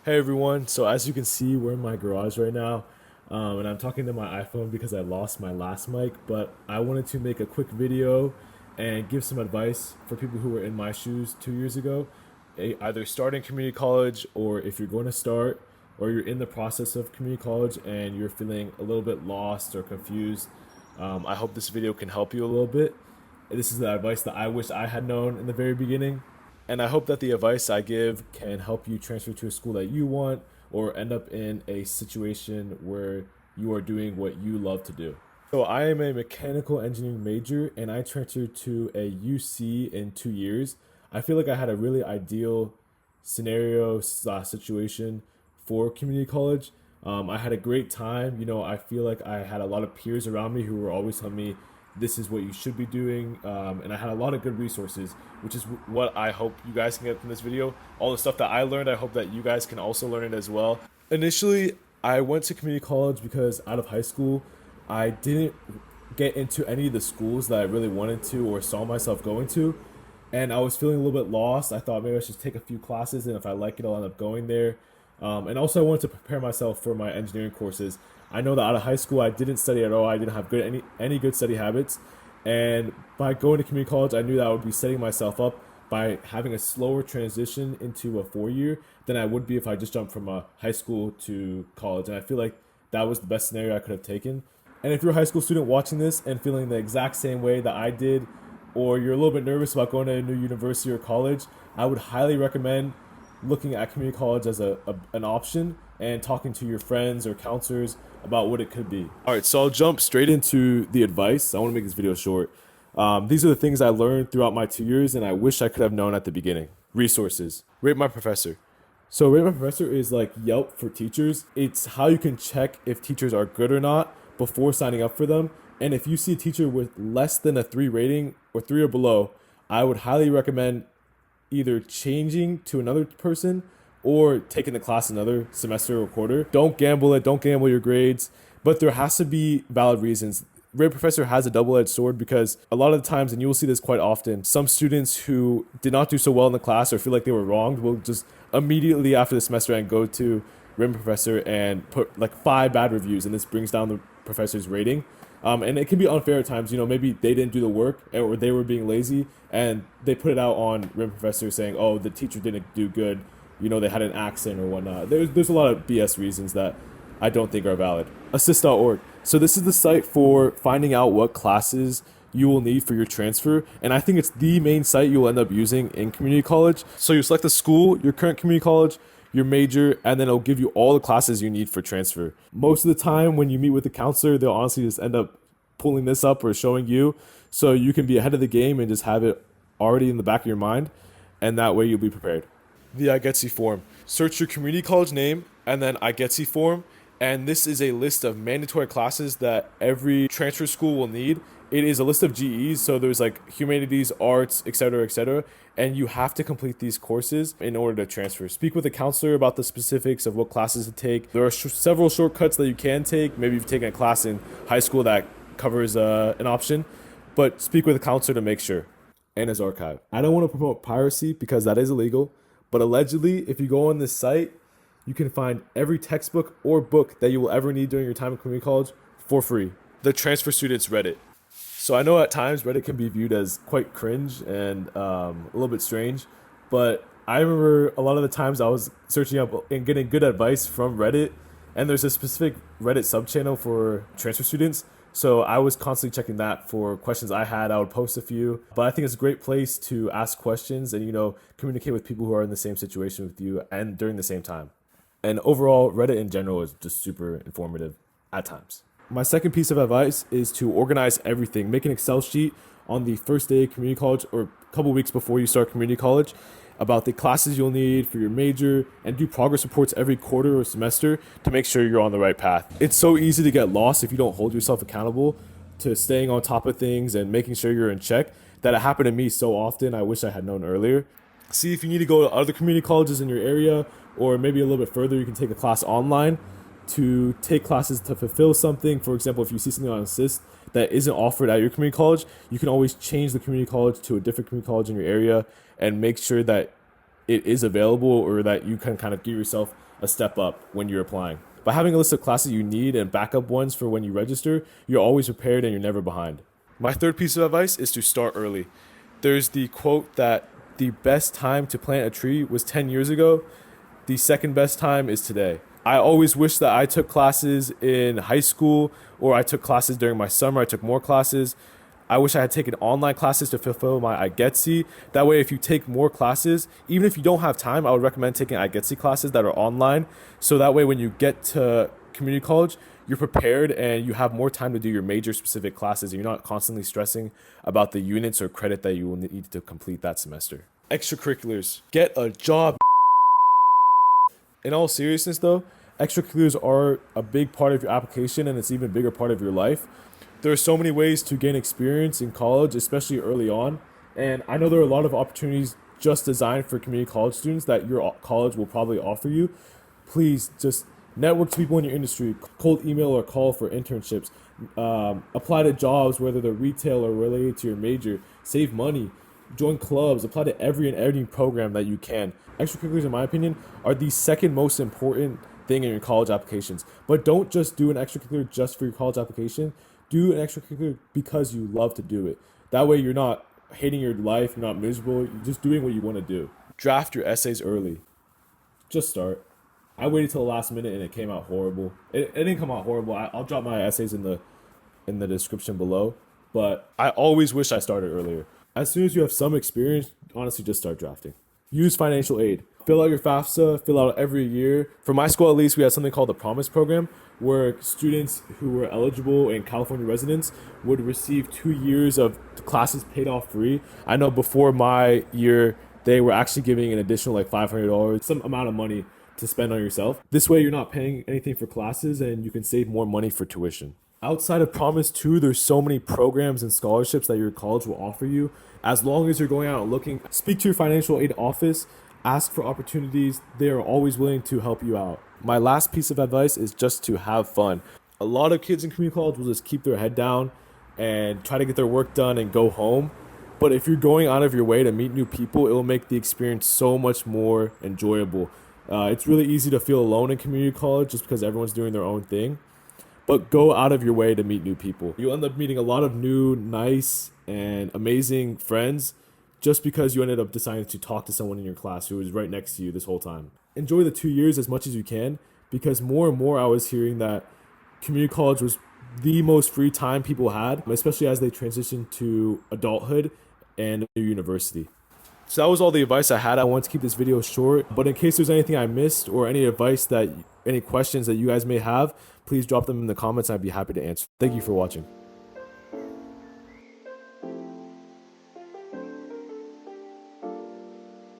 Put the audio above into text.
Hey everyone, so as you can see, we're in my garage right now, and I'm talking to my iPhone because I lost my last mic, but I wanted to make a quick video and give some advice for people who were in my shoes 2 years ago, either starting community college or if you're going to start or you're in the process of community college and you're feeling a little bit lost or confused. I hope this video can help you a little bit. This is the advice that I wish I had known in the very beginning. And I hope that the advice I give can help you transfer to a school that you want or end up in a situation where you are doing what you love to do. So I am a mechanical engineering major and I transferred to a UC in 2 years. I feel like I had a really ideal scenario situation for community college. I had a great time. I feel like I had a lot of peers around me who were always telling me this is what you should be doing. And I had a lot of good resources, which is what I hope you guys can get from this video. All the stuff that I learned, I hope that you guys can also learn it as well. Initially, I went to community college because out of high school, I didn't get into any of the schools that I really wanted to or saw myself going to. And I was feeling a little bit lost. I thought maybe I should take a few classes, and if I like it, I'll end up going there. And also, I wanted to prepare myself for my engineering courses. I know that out of high school, I didn't study at all. I didn't have any good study habits, and by going to community college, I knew that I would be setting myself up by having a slower transition into a 4 year than I would be if I just jumped from a high school to college. And I feel like that was the best scenario I could have taken. And if you're a high school student watching this and feeling the exact same way that I did, or you're a little bit nervous about going to a new university or college, I would highly recommend looking at community college as an option and talking to your friends or counselors about what it could be. All right, so I'll jump straight into the advice. I want to make this video short. These are the things I learned throughout my 2 years, and I wish I could have known at the beginning. Resources. Rate My Professor. So Rate My Professor is like Yelp for teachers. It's how you can check if teachers are good or not before signing up for them. And if you see a teacher with less than a 3 rating or 3 or below, I would highly recommend either changing to another person or taking the class another semester or quarter. Don't gamble it. Don't gamble your grades. But there has to be valid reasons. Rate Professor has a double-edged sword because a lot of the times, and you will see this quite often, some students who did not do so well in the class or feel like they were wronged will just immediately after the semester and go to Rate Professor and put like 5 bad reviews, and this brings down the professor's rating. And it can be unfair at times. Maybe they didn't do the work or they were being lazy and they put it out on Rim Professor saying, oh, the teacher didn't do good. They had an accent or whatnot. There's a lot of BS reasons that I don't think are valid. Assist.org. So this is the site for finding out what classes you will need for your transfer. And I think it's the main site you'll end up using in community college. So you select the school, your current community college, your major, and then it'll give you all the classes you need for transfer. Most of the time when you meet with the counselor, they'll honestly just end up pulling this up or showing you so you can be ahead of the game and just have it already in the back of your mind, and that way you'll be prepared. The iGetsy form. Search your community college name and then iGetsy form, and this is a list of mandatory classes that every transfer school will need. It is a list of GEs, so there's like humanities, arts, etc., and you have to complete these courses in order to transfer. Speak with a counselor about the specifics of what classes to take. There are several shortcuts that you can take. Maybe you've taken a class in high school that covers an option, but speak with a counselor to make sure. And his archive. I don't want to promote piracy because that is illegal, but allegedly, if you go on this site, you can find every textbook or book that you will ever need during your time in community college for free. The Transfer Students Reddit. So I know at times Reddit can be viewed as quite cringe and a little bit strange, but I remember a lot of the times I was searching up and getting good advice from Reddit, and there's a specific Reddit sub-channel for transfer students. So I was constantly checking that for questions I had. I would post a few, but I think it's a great place to ask questions and, communicate with people who are in the same situation with you and during the same time. And overall, Reddit in general is just super informative at times. My second piece of advice is to organize everything. Make an Excel sheet on the first day of community college or a couple weeks before you start community college about the classes you'll need for your major, and do progress reports every quarter or semester to make sure you're on the right path. It's so easy to get lost if you don't hold yourself accountable to staying on top of things and making sure you're in check. That it happened to me so often. I wish I had known earlier. See if you need to go to other community colleges in your area, or maybe a little bit further, you can take a class online to take classes to fulfill something. For example, if you see something on Assist that isn't offered at your community college, you can always change the community college to a different community college in your area and make sure that it is available, or that you can kind of give yourself a step up when you're applying. By having a list of classes you need and backup ones for when you register, you're always prepared and you're never behind. My third piece of advice is to start early. There's the quote that the best time to plant a tree was 10 years ago. The second best time is today. I always wish that I took classes in high school, or I took classes during my summer. I took more classes. I wish I had taken online classes to fulfill my iGetsy. That way, if you take more classes, even if you don't have time, I would recommend taking iGetsy classes that are online. So that way, when you get to community college, you're prepared and you have more time to do your major specific classes. And you're not constantly stressing about the units or credit that you will need to complete that semester. Extracurriculars. Get a job. In all seriousness though, extracurriculars are a big part of your application, and it's an even bigger part of your life. There are so many ways to gain experience in college, especially early on. And I know there are a lot of opportunities just designed for community college students that your college will probably offer you. Please just network to people in your industry, cold email or call for internships, apply to jobs, whether they're retail or related to your major, save money, join clubs, apply to every program that you can. Extracurriculars, in my opinion, are the second most important thing in your college applications. But don't just do an extracurricular just for your college application. Do an extracurricular because you love to do it. That way you're not hating your life, you're not miserable, you're just doing what you want to do. Draft your essays early. Just start. I waited till the last minute and it came out horrible. It didn't come out horrible. I'll drop my essays in the description below. But I always wish I started earlier. As soon as you have some experience, honestly, just start drafting. Use financial aid. Fill out your FAFSA, fill out every year. For my school, at least, we had something called the Promise Program, where students who were eligible and California residents would receive 2 years of classes paid off free. I know before my year, they were actually giving an additional like $500, some amount of money to spend on yourself. This way, you're not paying anything for classes and you can save more money for tuition. Outside of Promise 2, there's so many programs and scholarships that your college will offer you. As long as you're going out and looking, speak to your financial aid office, ask for opportunities. They are always willing to help you out. My last piece of advice is just to have fun. A lot of kids in community college will just keep their head down and try to get their work done and go home. But if you're going out of your way to meet new people, it will make the experience so much more enjoyable. It's really easy to feel alone in community college just because everyone's doing their own thing. But go out of your way to meet new people. You'll end up meeting a lot of new, nice, and amazing friends just because you ended up deciding to talk to someone in your class who was right next to you this whole time. Enjoy the 2 years as much as you can, because more and more I was hearing that community college was the most free time people had, especially as they transitioned to adulthood and university. So that was all the advice I had. I wanted to keep this video short, but in case there's anything I missed or any questions that you guys may have, please drop them in the comments. I'd be happy to answer. Thank you for watching.